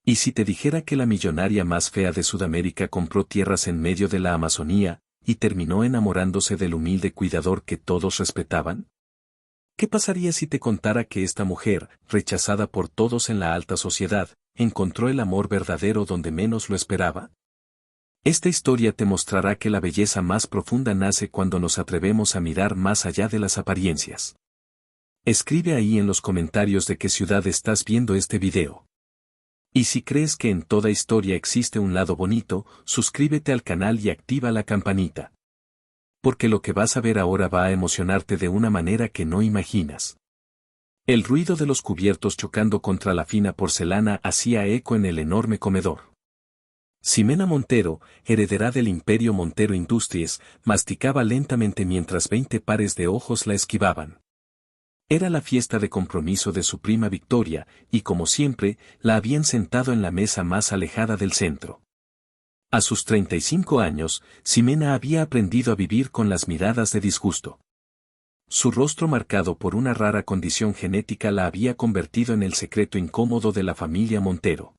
¿Y si te dijera que la millonaria más fea de Sudamérica compró tierras en medio de la Amazonía, y terminó enamorándose del humilde cuidador que todos respetaban? ¿Qué pasaría si te contara que esta mujer, rechazada por todos en la alta sociedad, encontró el amor verdadero donde menos lo esperaba? Esta historia te mostrará que la belleza más profunda nace cuando nos atrevemos a mirar más allá de las apariencias. Escribe ahí en los comentarios de qué ciudad estás viendo este video. Y si crees que en toda historia existe un lado bonito, suscríbete al canal y activa la campanita. Porque lo que vas a ver ahora va a emocionarte de una manera que no imaginas. El ruido de los cubiertos chocando contra la fina porcelana hacía eco en el enorme comedor. Ximena Montero, heredera del Imperio Montero Industries, masticaba lentamente mientras 20 pares de ojos la esquivaban. Era la fiesta de compromiso de su prima Victoria, y como siempre, la habían sentado en la mesa más alejada del centro. A sus 35 años, Ximena había aprendido a vivir con las miradas de disgusto. Su rostro marcado por una rara condición genética la había convertido en el secreto incómodo de la familia Montero.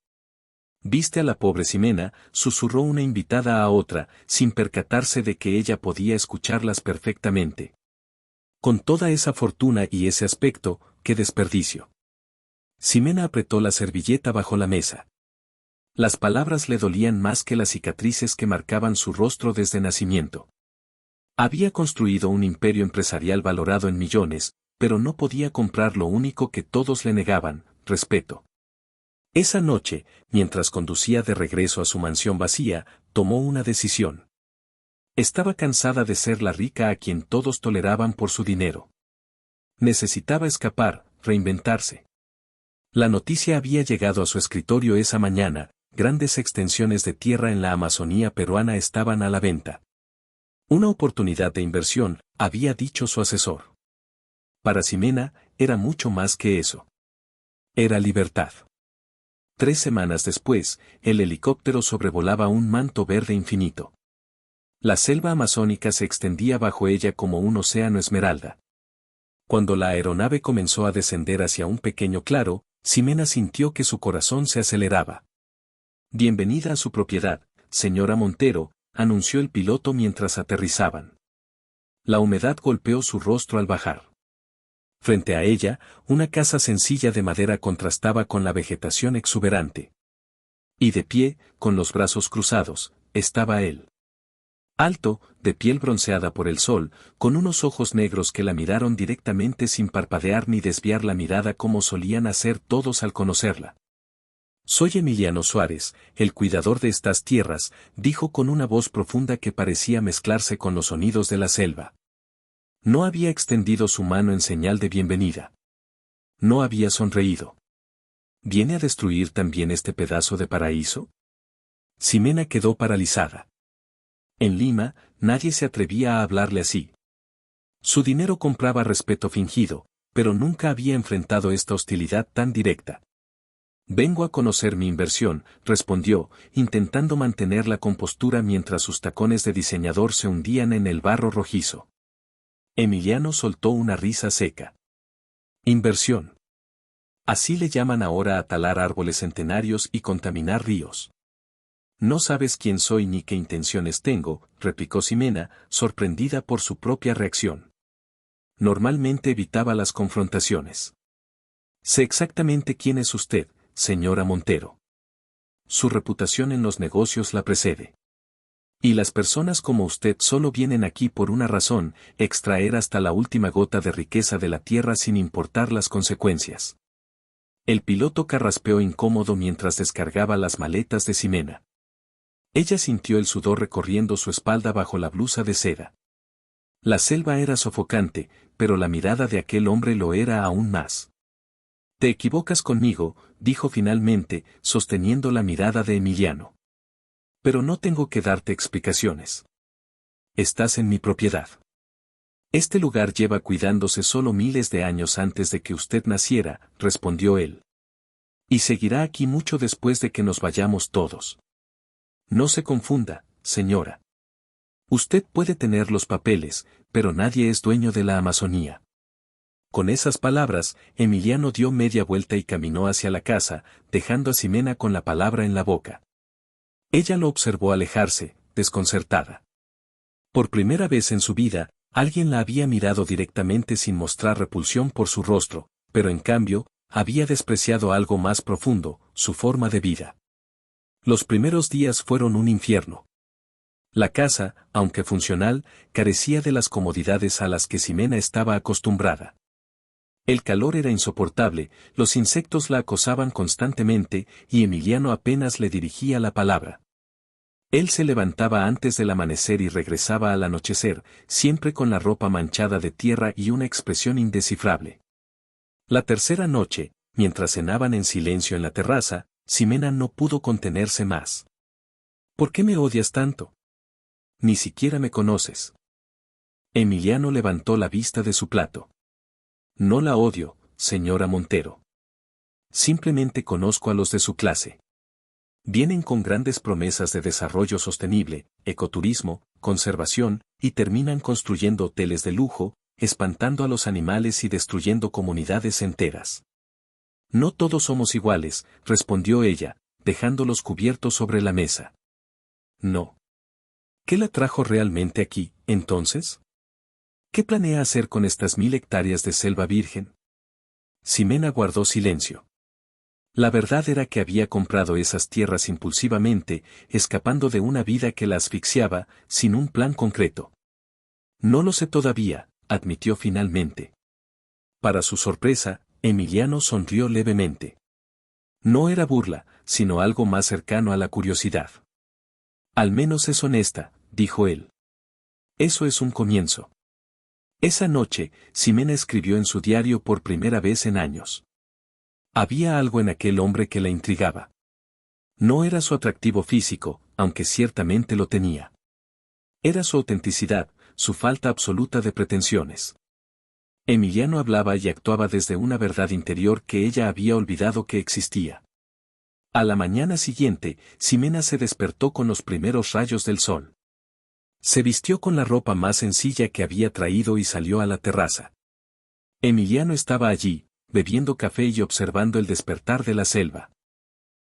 «¿Viste a la pobre Ximena?», susurró una invitada a otra, sin percatarse de que ella podía escucharlas perfectamente. «Con toda esa fortuna y ese aspecto, ¡qué desperdicio!». Ximena apretó la servilleta bajo la mesa. Las palabras le dolían más que las cicatrices que marcaban su rostro desde nacimiento. Había construido un imperio empresarial valorado en millones, pero no podía comprar lo único que todos le negaban: respeto. Esa noche, mientras conducía de regreso a su mansión vacía, tomó una decisión. Estaba cansada de ser la rica a quien todos toleraban por su dinero. Necesitaba escapar, reinventarse. La noticia había llegado a su escritorio esa mañana: grandes extensiones de tierra en la Amazonía peruana estaban a la venta. Una oportunidad de inversión, había dicho su asesor. Para Ximena, era mucho más que eso. Era libertad. 3 semanas después, el helicóptero sobrevolaba un manto verde infinito. La selva amazónica se extendía bajo ella como un océano esmeralda. Cuando la aeronave comenzó a descender hacia un pequeño claro, Ximena sintió que su corazón se aceleraba. «Bienvenida a su propiedad, señora Montero», anunció el piloto mientras aterrizaban. La humedad golpeó su rostro al bajar. Frente a ella, una casa sencilla de madera contrastaba con la vegetación exuberante. Y de pie, con los brazos cruzados, estaba él. Alto, de piel bronceada por el sol, con unos ojos negros que la miraron directamente sin parpadear ni desviar la mirada como solían hacer todos al conocerla. «Soy Emiliano Suárez, el cuidador de estas tierras», dijo con una voz profunda que parecía mezclarse con los sonidos de la selva. No había extendido su mano en señal de bienvenida. No había sonreído. ¿Viene a destruir también este pedazo de paraíso? Ximena quedó paralizada. En Lima, nadie se atrevía a hablarle así. Su dinero compraba respeto fingido, pero nunca había enfrentado esta hostilidad tan directa. «Vengo a conocer mi inversión», respondió, intentando mantener la compostura mientras sus tacones de diseñador se hundían en el barro rojizo. Emiliano soltó una risa seca. «Inversión. Así le llaman ahora a talar árboles centenarios y contaminar ríos». «No sabes quién soy ni qué intenciones tengo», replicó Ximena, sorprendida por su propia reacción. Normalmente evitaba las confrontaciones. «Sé exactamente quién es usted, señora Montero. Su reputación en los negocios la precede. Y las personas como usted solo vienen aquí por una razón: extraer hasta la última gota de riqueza de la tierra sin importar las consecuencias». El piloto carraspeó incómodo mientras descargaba las maletas de Ximena. Ella sintió el sudor recorriendo su espalda bajo la blusa de seda. La selva era sofocante, pero la mirada de aquel hombre lo era aún más. «Te equivocas conmigo», dijo finalmente, sosteniendo la mirada de Emiliano. «Pero no tengo que darte explicaciones. Estás en mi propiedad. Este lugar lleva cuidándose solo miles de años antes de que usted naciera», respondió él. «Y seguirá aquí mucho después de que nos vayamos todos. No se confunda, señora. Usted puede tener los papeles, pero nadie es dueño de la Amazonía. Con esas palabras, Emiliano dio media vuelta y caminó hacia la casa, dejando a Ximena con la palabra en la boca. Ella lo observó alejarse, desconcertada. Por primera vez en su vida, alguien la había mirado directamente sin mostrar repulsión por su rostro, pero en cambio, había despreciado algo más profundo, su forma de vida. Los primeros días fueron un infierno. La casa, aunque funcional, carecía de las comodidades a las que Ximena estaba acostumbrada. El calor era insoportable, los insectos la acosaban constantemente y Emiliano apenas le dirigía la palabra. Él se levantaba antes del amanecer y regresaba al anochecer, siempre con la ropa manchada de tierra y una expresión indescifrable. La tercera noche, mientras cenaban en silencio en la terraza, Ximena no pudo contenerse más. ¿Por qué me odias tanto? Ni siquiera me conoces. Emiliano levantó la vista de su plato. No la odio, señora Montero. Simplemente conozco a los de su clase. Vienen con grandes promesas de desarrollo sostenible, ecoturismo, conservación, y terminan construyendo hoteles de lujo, espantando a los animales y destruyendo comunidades enteras. No todos somos iguales, respondió ella, dejando los cubiertos sobre la mesa. No. ¿Qué la trajo realmente aquí, entonces? ¿Qué planea hacer con estas 1000 hectáreas de selva virgen? Ximena guardó silencio. La verdad era que había comprado esas tierras impulsivamente, escapando de una vida que la asfixiaba, sin un plan concreto. No lo sé todavía, admitió finalmente. Para su sorpresa, Emiliano sonrió levemente. No era burla, sino algo más cercano a la curiosidad. Al menos es honesta, dijo él. Eso es un comienzo. Esa noche, Ximena escribió en su diario por primera vez en años. Había algo en aquel hombre que la intrigaba. No era su atractivo físico, aunque ciertamente lo tenía. Era su autenticidad, su falta absoluta de pretensiones. Emiliano hablaba y actuaba desde una verdad interior que ella había olvidado que existía. A la mañana siguiente, Ximena se despertó con los primeros rayos del sol. Se vistió con la ropa más sencilla que había traído y salió a la terraza. Emiliano estaba allí, bebiendo café y observando el despertar de la selva.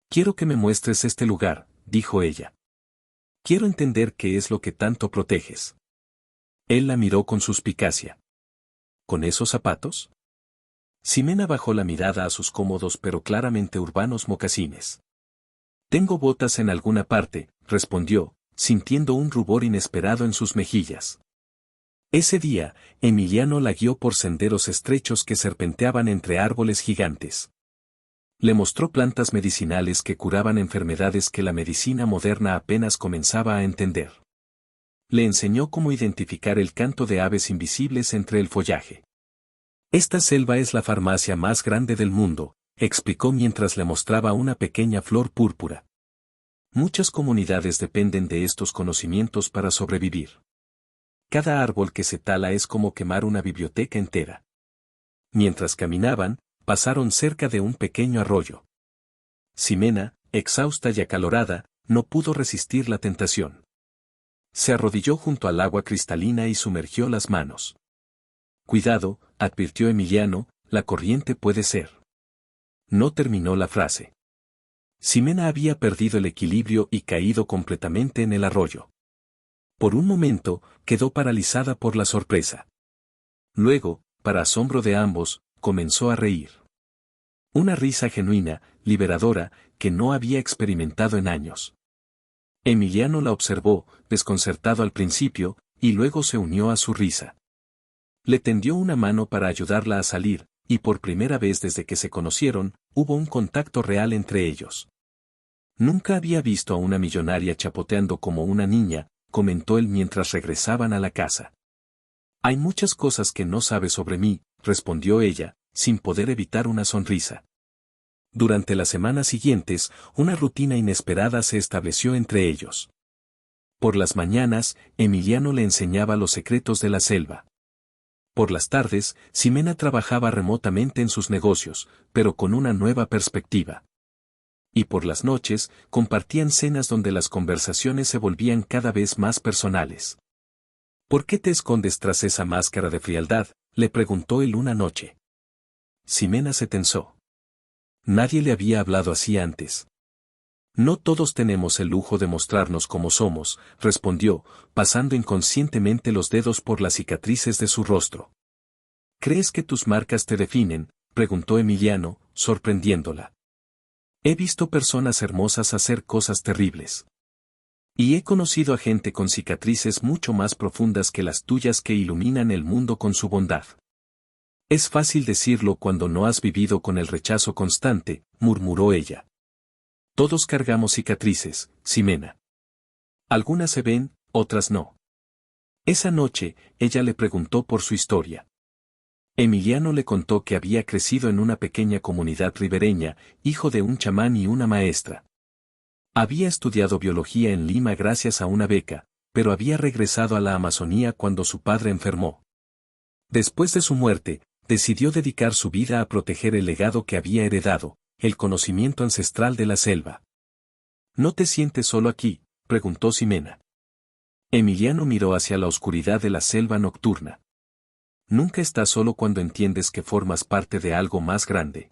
Quiero que me muestres este lugar, dijo ella. Quiero entender qué es lo que tanto proteges. Él la miró con suspicacia. ¿Con esos zapatos? Ximena bajó la mirada a sus cómodos pero claramente urbanos mocasines. Tengo botas en alguna parte, respondió, sintiendo un rubor inesperado en sus mejillas. Ese día, Emiliano la guió por senderos estrechos que serpenteaban entre árboles gigantes. Le mostró plantas medicinales que curaban enfermedades que la medicina moderna apenas comenzaba a entender. Le enseñó cómo identificar el canto de aves invisibles entre el follaje. Esta selva es la farmacia más grande del mundo, explicó mientras le mostraba una pequeña flor púrpura. Muchas comunidades dependen de estos conocimientos para sobrevivir. Cada árbol que se tala es como quemar una biblioteca entera. Mientras caminaban, pasaron cerca de un pequeño arroyo. Ximena, exhausta y acalorada, no pudo resistir la tentación. Se arrodilló junto al agua cristalina y sumergió las manos. Cuidado, advirtió Emiliano, la corriente puede ser. No terminó la frase. Ximena había perdido el equilibrio y caído completamente en el arroyo. Por un momento, quedó paralizada por la sorpresa. Luego, para asombro de ambos, comenzó a reír. Una risa genuina, liberadora, que no había experimentado en años. Emiliano la observó, desconcertado al principio, y luego se unió a su risa. Le tendió una mano para ayudarla a salir, y por primera vez desde que se conocieron, hubo un contacto real entre ellos. Nunca había visto a una millonaria chapoteando como una niña, comentó él mientras regresaban a la casa. Hay muchas cosas que no sabes sobre mí, respondió ella, sin poder evitar una sonrisa. Durante las semanas siguientes, una rutina inesperada se estableció entre ellos. Por las mañanas, Emiliano le enseñaba los secretos de la selva. Por las tardes, Ximena trabajaba remotamente en sus negocios, pero con una nueva perspectiva. Y por las noches, compartían cenas donde las conversaciones se volvían cada vez más personales. ¿Por qué te escondes tras esa máscara de frialdad? Le preguntó él una noche. Ximena se tensó. Nadie le había hablado así antes. No todos tenemos el lujo de mostrarnos como somos, respondió, pasando inconscientemente los dedos por las cicatrices de su rostro. ¿Crees que tus marcas te definen?, preguntó Emiliano, sorprendiéndola. He visto personas hermosas hacer cosas terribles. Y he conocido a gente con cicatrices mucho más profundas que las tuyas que iluminan el mundo con su bondad. Es fácil decirlo cuando no has vivido con el rechazo constante, murmuró ella. Todos cargamos cicatrices, Ximena. Algunas se ven, otras no. Esa noche, ella le preguntó por su historia. Emiliano le contó que había crecido en una pequeña comunidad ribereña, hijo de un chamán y una maestra. Había estudiado biología en Lima gracias a una beca, pero había regresado a la Amazonía cuando su padre enfermó. Después de su muerte, decidió dedicar su vida a proteger el legado que había heredado, el conocimiento ancestral de la selva. ¿No te sientes solo aquí?, preguntó Ximena. Emiliano miró hacia la oscuridad de la selva nocturna. Nunca estás solo cuando entiendes que formas parte de algo más grande.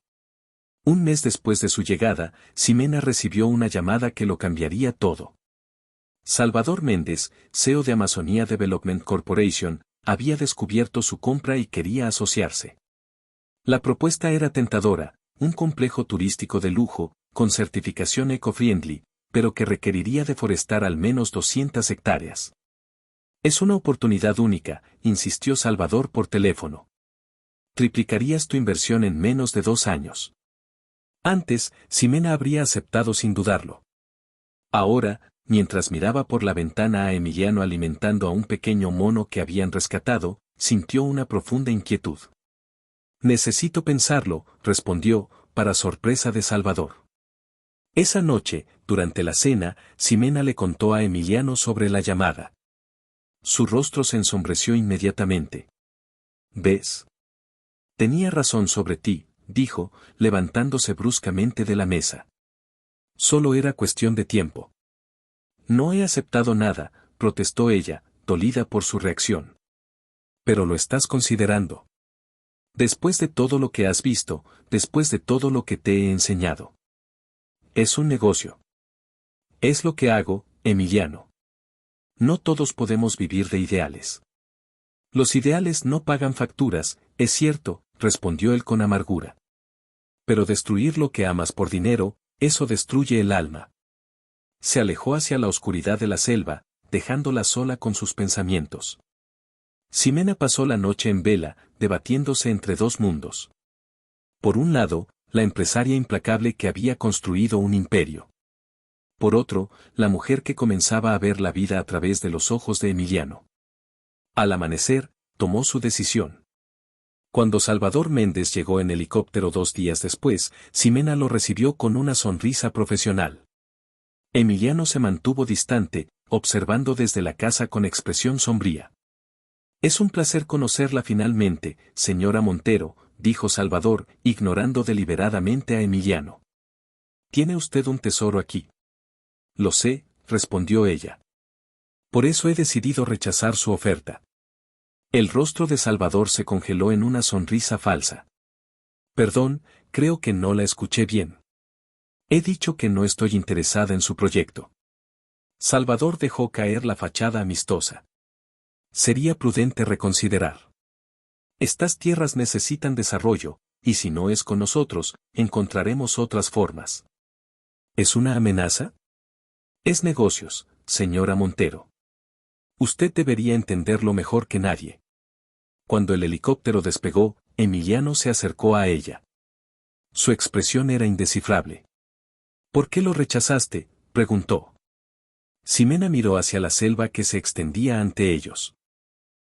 Un mes después de su llegada, Ximena recibió una llamada que lo cambiaría todo. Salvador Méndez, CEO de Amazonia Development Corporation, había descubierto su compra y quería asociarse. La propuesta era tentadora, un complejo turístico de lujo, con certificación eco-friendly, pero que requeriría deforestar al menos 200 hectáreas. Es una oportunidad única, insistió Salvador por teléfono. Triplicarías tu inversión en menos de 2 años. Antes, Ximena habría aceptado sin dudarlo. Ahora, mientras miraba por la ventana a Emiliano alimentando a un pequeño mono que habían rescatado, sintió una profunda inquietud. Necesito pensarlo, respondió, para sorpresa de Salvador. Esa noche, durante la cena, Ximena le contó a Emiliano sobre la llamada. Su rostro se ensombreció inmediatamente. ¿Ves? Tenía razón sobre ti, dijo, levantándose bruscamente de la mesa. Solo era cuestión de tiempo. No he aceptado nada, protestó ella, dolida por su reacción. Pero lo estás considerando. Después de todo lo que has visto, después de todo lo que te he enseñado. Es un negocio. Es lo que hago, Emiliano. No todos podemos vivir de ideales. Los ideales no pagan facturas, es cierto, respondió él con amargura. Pero destruir lo que amas por dinero, eso destruye el alma. Se alejó hacia la oscuridad de la selva, dejándola sola con sus pensamientos. Ximena pasó la noche en vela, debatiéndose entre dos mundos. Por un lado, la empresaria implacable que había construido un imperio. Por otro, la mujer que comenzaba a ver la vida a través de los ojos de Emiliano. Al amanecer, tomó su decisión. Cuando Salvador Méndez llegó en helicóptero 2 días después, Ximena lo recibió con una sonrisa profesional. Emiliano se mantuvo distante, observando desde la casa con expresión sombría. Es un placer conocerla finalmente, señora Montero, dijo Salvador, ignorando deliberadamente a Emiliano. Tiene usted un tesoro aquí. Lo sé, respondió ella. Por eso he decidido rechazar su oferta. El rostro de Salvador se congeló en una sonrisa falsa. Perdón, creo que no la escuché bien. He dicho que no estoy interesada en su proyecto. Salvador dejó caer la fachada amistosa. Sería prudente reconsiderar. Estas tierras necesitan desarrollo, y si no es con nosotros, encontraremos otras formas. ¿Es una amenaza? Es negocios, señora Montero. Usted debería entenderlo mejor que nadie. Cuando el helicóptero despegó, Emiliano se acercó a ella. Su expresión era indescifrable. ¿Por qué lo rechazaste?, preguntó. Ximena miró hacia la selva que se extendía ante ellos.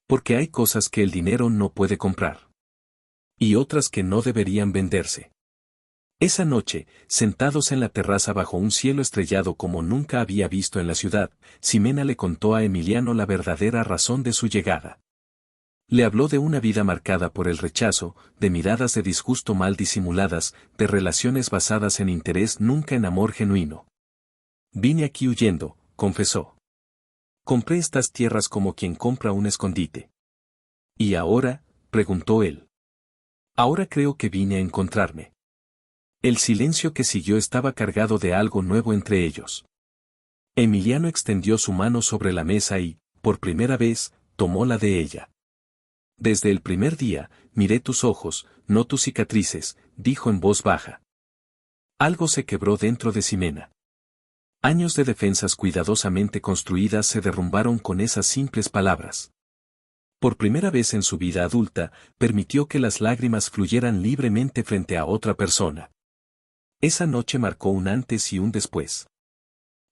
Porque hay cosas que el dinero no puede comprar. Y otras que no deberían venderse. Esa noche, sentados en la terraza bajo un cielo estrellado como nunca había visto en la ciudad, Ximena le contó a Emiliano la verdadera razón de su llegada. Le habló de una vida marcada por el rechazo, de miradas de disgusto mal disimuladas, de relaciones basadas en interés nunca en amor genuino. Vine aquí huyendo, confesó. Compré estas tierras como quien compra un escondite. ¿Y ahora?, preguntó él. Ahora creo que vine a encontrarme. El silencio que siguió estaba cargado de algo nuevo entre ellos. Emiliano extendió su mano sobre la mesa y, por primera vez, tomó la de ella. Desde el primer día, miré tus ojos, no tus cicatrices, dijo en voz baja. Algo se quebró dentro de Ximena. Años de defensas cuidadosamente construidas se derrumbaron con esas simples palabras. Por primera vez en su vida adulta, permitió que las lágrimas fluyeran libremente frente a otra persona. Esa noche marcó un antes y un después.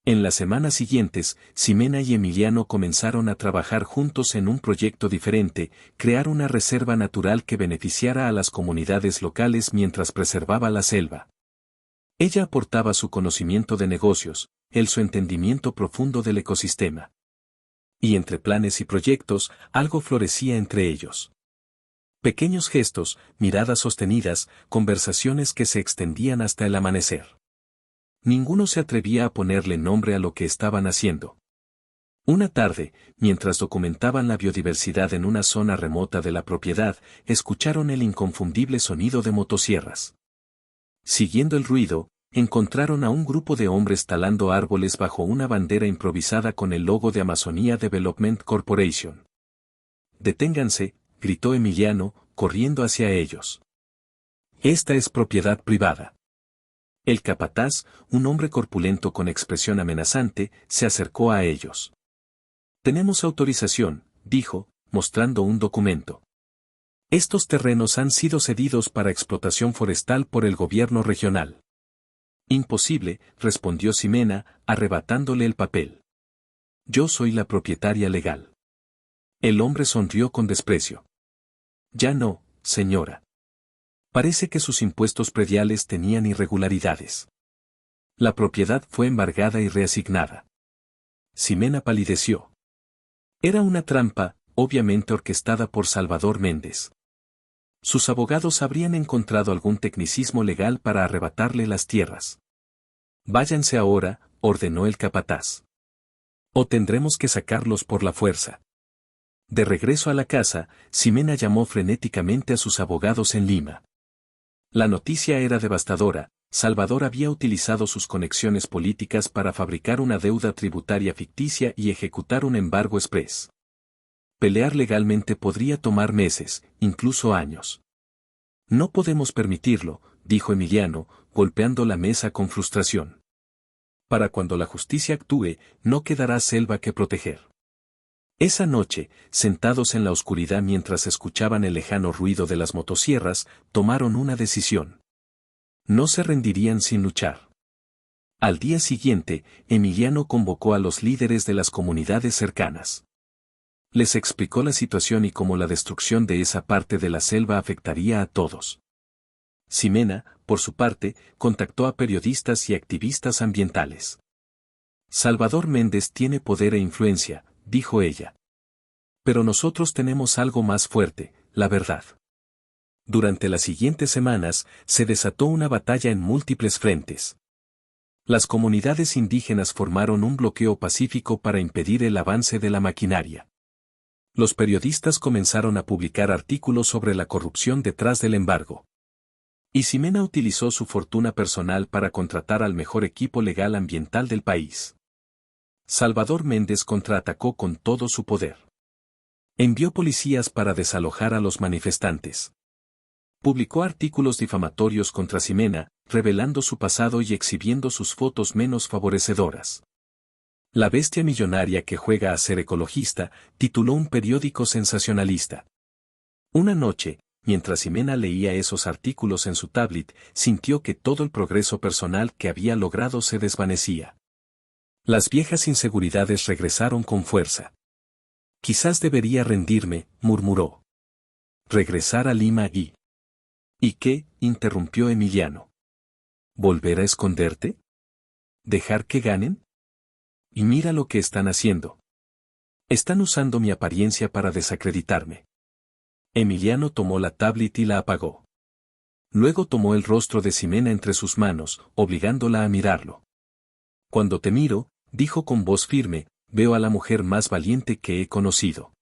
En las semanas siguientes, Ximena y Emiliano comenzaron a trabajar juntos en un proyecto diferente, crear una reserva natural que beneficiara a las comunidades locales mientras preservaba la selva. Ella aportaba su conocimiento de negocios, él su entendimiento profundo del ecosistema. Y entre planes y proyectos, algo florecía entre ellos. Pequeños gestos, miradas sostenidas, conversaciones que se extendían hasta el amanecer. Ninguno se atrevía a ponerle nombre a lo que estaban haciendo. Una tarde, mientras documentaban la biodiversidad en una zona remota de la propiedad, escucharon el inconfundible sonido de motosierras. Siguiendo el ruido, encontraron a un grupo de hombres talando árboles bajo una bandera improvisada con el logo de Amazonia Development Corporation. «Deténganse», gritó Emiliano, corriendo hacia ellos. «Esta es propiedad privada». El capataz, un hombre corpulento con expresión amenazante, se acercó a ellos. «Tenemos autorización», dijo, mostrando un documento. «Estos terrenos han sido cedidos para explotación forestal por el gobierno regional». «Imposible», respondió Ximena, arrebatándole el papel. «Yo soy la propietaria legal». El hombre sonrió con desprecio. «Ya no, señora. Parece que sus impuestos prediales tenían irregularidades. La propiedad fue embargada y reasignada». Ximena palideció. Era una trampa, obviamente orquestada por Salvador Méndez. Sus abogados habrían encontrado algún tecnicismo legal para arrebatarle las tierras. «Váyanse ahora», ordenó el capataz. «O tendremos que sacarlos por la fuerza». De regreso a la casa, Ximena llamó frenéticamente a sus abogados en Lima. La noticia era devastadora. Salvador había utilizado sus conexiones políticas para fabricar una deuda tributaria ficticia y ejecutar un embargo exprés. Pelear legalmente podría tomar meses, incluso años. «No podemos permitirlo», dijo Emiliano, golpeando la mesa con frustración. «Para cuando la justicia actúe, no quedará selva que proteger». Esa noche, sentados en la oscuridad mientras escuchaban el lejano ruido de las motosierras, tomaron una decisión. No se rendirían sin luchar. Al día siguiente, Emiliano convocó a los líderes de las comunidades cercanas. Les explicó la situación y cómo la destrucción de esa parte de la selva afectaría a todos. Ximena, por su parte, contactó a periodistas y activistas ambientales. «Salvador Méndez tiene poder e influencia», dijo ella. «Pero nosotros tenemos algo más fuerte, la verdad». Durante las siguientes semanas, se desató una batalla en múltiples frentes. Las comunidades indígenas formaron un bloqueo pacífico para impedir el avance de la maquinaria. Los periodistas comenzaron a publicar artículos sobre la corrupción detrás del embargo. Y Ximena utilizó su fortuna personal para contratar al mejor equipo legal ambiental del país. Salvador Méndez contraatacó con todo su poder. Envió policías para desalojar a los manifestantes. Publicó artículos difamatorios contra Ximena, revelando su pasado y exhibiendo sus fotos menos favorecedoras. La bestia millonaria que juega a ser ecologista, tituló un periódico sensacionalista. Una noche, mientras Ximena leía esos artículos en su tablet, sintió que todo el progreso personal que había logrado se desvanecía. Las viejas inseguridades regresaron con fuerza. «Quizás debería rendirme», murmuró. «Regresar a Lima y...» «¿Y qué?», interrumpió Emiliano. «¿Volver a esconderte? ¿Dejar que ganen? Y mira lo que están haciendo. Están usando mi apariencia para desacreditarme». Emiliano tomó la tablet y la apagó. Luego tomó el rostro de Ximena entre sus manos, obligándola a mirarlo. «Cuando te miro», dijo con voz firme, «veo a la mujer más valiente que he conocido».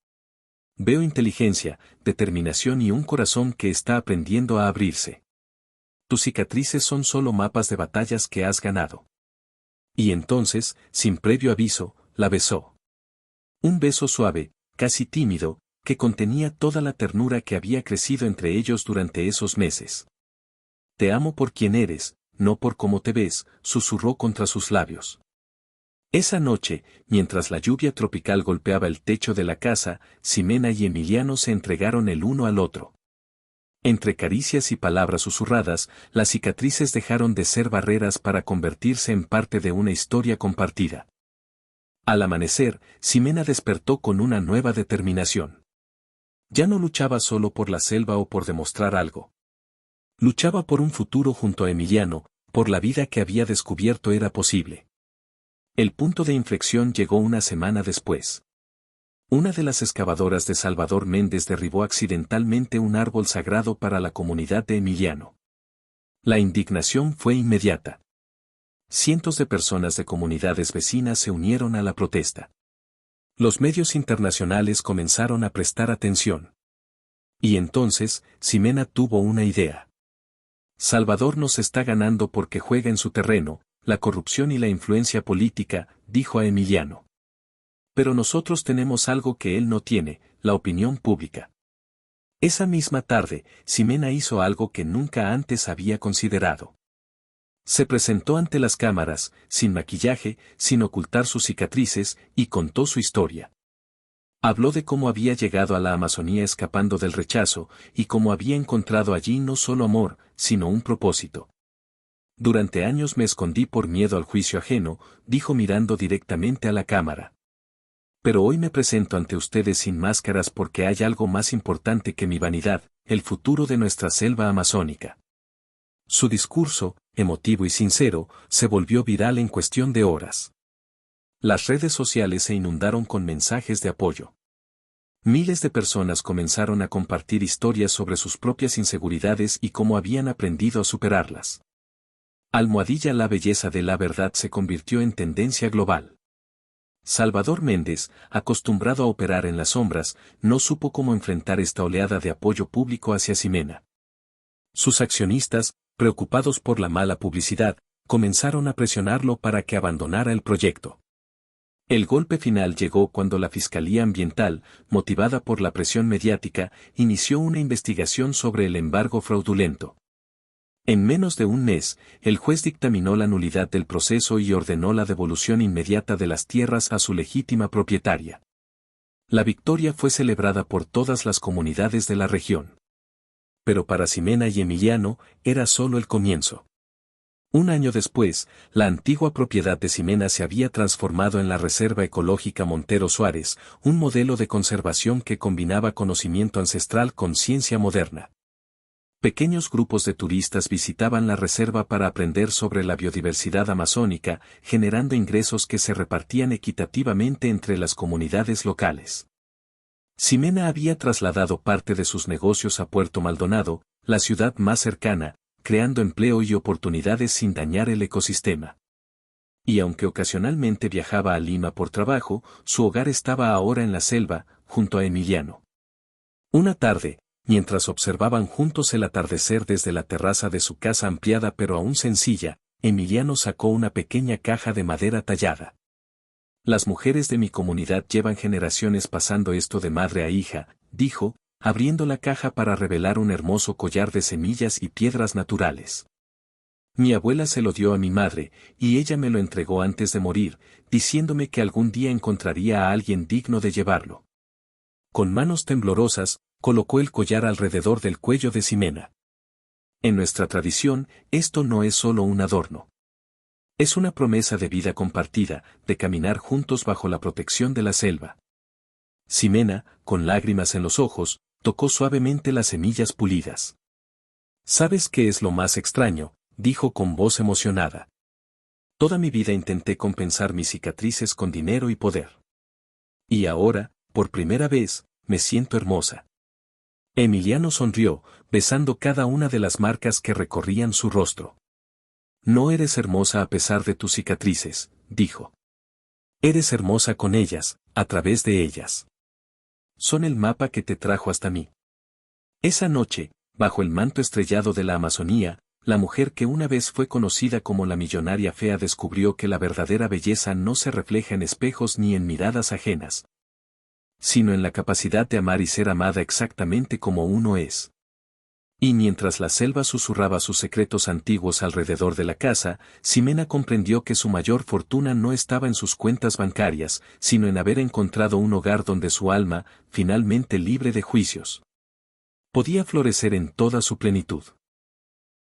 Veo inteligencia, determinación y un corazón que está aprendiendo a abrirse. Tus cicatrices son solo mapas de batallas que has ganado. Y entonces, sin previo aviso, la besó. Un beso suave, casi tímido, que contenía toda la ternura que había crecido entre ellos durante esos meses. Te amo por quien eres, no por cómo te ves, susurró contra sus labios. Esa noche, mientras la lluvia tropical golpeaba el techo de la casa, Ximena y Emiliano se entregaron el uno al otro. Entre caricias y palabras susurradas, las cicatrices dejaron de ser barreras para convertirse en parte de una historia compartida. Al amanecer, Ximena despertó con una nueva determinación. Ya no luchaba solo por la selva o por demostrar algo. Luchaba por un futuro junto a Emiliano, por la vida que había descubierto era posible. El punto de inflexión llegó una semana después. Una de las excavadoras de Salvador Méndez derribó accidentalmente un árbol sagrado para la comunidad de Emiliano. La indignación fue inmediata. Cientos de personas de comunidades vecinas se unieron a la protesta. Los medios internacionales comenzaron a prestar atención. Y entonces, Ximena tuvo una idea. Salvador nos está ganando porque juega en su terreno, la corrupción y la influencia política, dijo a Emiliano. Pero nosotros tenemos algo que él no tiene, la opinión pública. Esa misma tarde, Ximena hizo algo que nunca antes había considerado. Se presentó ante las cámaras, sin maquillaje, sin ocultar sus cicatrices, y contó su historia. Habló de cómo había llegado a la Amazonía escapando del rechazo, y cómo había encontrado allí no solo amor, sino un propósito. Durante años me escondí por miedo al juicio ajeno, dijo mirando directamente a la cámara. Pero hoy me presento ante ustedes sin máscaras porque hay algo más importante que mi vanidad, el futuro de nuestra selva amazónica. Su discurso, emotivo y sincero, se volvió viral en cuestión de horas. Las redes sociales se inundaron con mensajes de apoyo. Miles de personas comenzaron a compartir historias sobre sus propias inseguridades y cómo habían aprendido a superarlas. Almohadilla La belleza de la verdad se convirtió en tendencia global. Salvador Méndez, acostumbrado a operar en las sombras, no supo cómo enfrentar esta oleada de apoyo público hacia Ximena. Sus accionistas, preocupados por la mala publicidad, comenzaron a presionarlo para que abandonara el proyecto. El golpe final llegó cuando la Fiscalía Ambiental, motivada por la presión mediática, inició una investigación sobre el embargo fraudulento. En menos de un mes, el juez dictaminó la nulidad del proceso y ordenó la devolución inmediata de las tierras a su legítima propietaria. La victoria fue celebrada por todas las comunidades de la región. Pero para Ximena y Emiliano, era solo el comienzo. Un año después, la antigua propiedad de Ximena se había transformado en la Reserva Ecológica Montero Suárez, un modelo de conservación que combinaba conocimiento ancestral con ciencia moderna. Pequeños grupos de turistas visitaban la reserva para aprender sobre la biodiversidad amazónica, generando ingresos que se repartían equitativamente entre las comunidades locales. Ximena había trasladado parte de sus negocios a Puerto Maldonado, la ciudad más cercana, creando empleo y oportunidades sin dañar el ecosistema. Y aunque ocasionalmente viajaba a Lima por trabajo, su hogar estaba ahora en la selva, junto a Emiliano. Una tarde, mientras observaban juntos el atardecer desde la terraza de su casa ampliada pero aún sencilla, Emiliano sacó una pequeña caja de madera tallada. Las mujeres de mi comunidad llevan generaciones pasando esto de madre a hija, dijo, abriendo la caja para revelar un hermoso collar de semillas y piedras naturales. Mi abuela se lo dio a mi madre, y ella me lo entregó antes de morir, diciéndome que algún día encontraría a alguien digno de llevarlo. Con manos temblorosas, colocó el collar alrededor del cuello de Ximena. En nuestra tradición, esto no es solo un adorno. Es una promesa de vida compartida, de caminar juntos bajo la protección de la selva. Ximena, con lágrimas en los ojos, tocó suavemente las semillas pulidas. ¿Sabes qué es lo más extraño?, dijo con voz emocionada. Toda mi vida intenté compensar mis cicatrices con dinero y poder. Y ahora, por primera vez, me siento hermosa. Emiliano sonrió, besando cada una de las marcas que recorrían su rostro. No eres hermosa a pesar de tus cicatrices, dijo. Eres hermosa con ellas, a través de ellas. son el mapa que te trajo hasta mí. Esa noche, bajo el manto estrellado de la Amazonía, la mujer que una vez fue conocida como la millonaria fea descubrió que la verdadera belleza no se refleja en espejos ni en miradas ajenas, sino en la capacidad de amar y ser amada exactamente como uno es. Y mientras la selva susurraba sus secretos antiguos alrededor de la casa, Ximena comprendió que su mayor fortuna no estaba en sus cuentas bancarias, sino en haber encontrado un hogar donde su alma, finalmente libre de juicios, podía florecer en toda su plenitud.